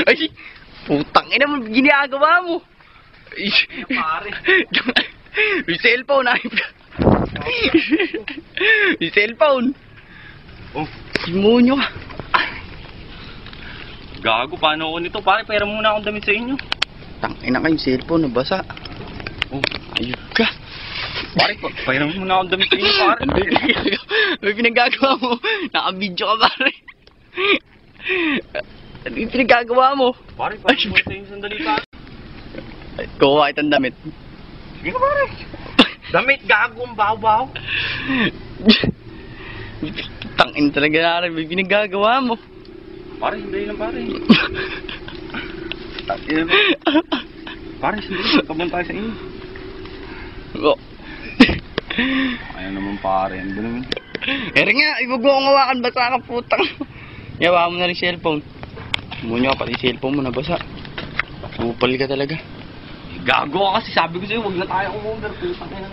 Ay, putang ina mo, ginagawa mo. Ay, pare. May cellphone, ay. May cellphone. Oh, Simonyo ka. gago, paano ako nito? Pare, pera muna akong damit sa inyo. Tangina ka yung cellphone, nabasa. Oh, Ayun ka. pare, pera muna akong damit sa inyo, pare. Ano yung pinagagawa? Ano yung pinagagawa mo? Naka-video ka, pare. Ano yung pinagagawa mo? Pare, pare muna sa inyo sandali, pare. Ay, kuha itong damit. Sige na, pare. Damit, gago, ang baho-baho. Tangin talaga na rin, may pinagagawa mo. Pare, sandali lang, pare. Pare, sandali. Kabang tayo sa inyo. Oh. Ayaw naman, pare. Ano ba naman? Ere nga, ibag mo akong hawakan, basa ka putang. Yawa mo na rin cellphone. Munyo ka pati cellphone mo, nabasa. Upal ka talaga. Gago ka kasi sabi ko sa'yo, huwag na tayo umorder. Putang ina.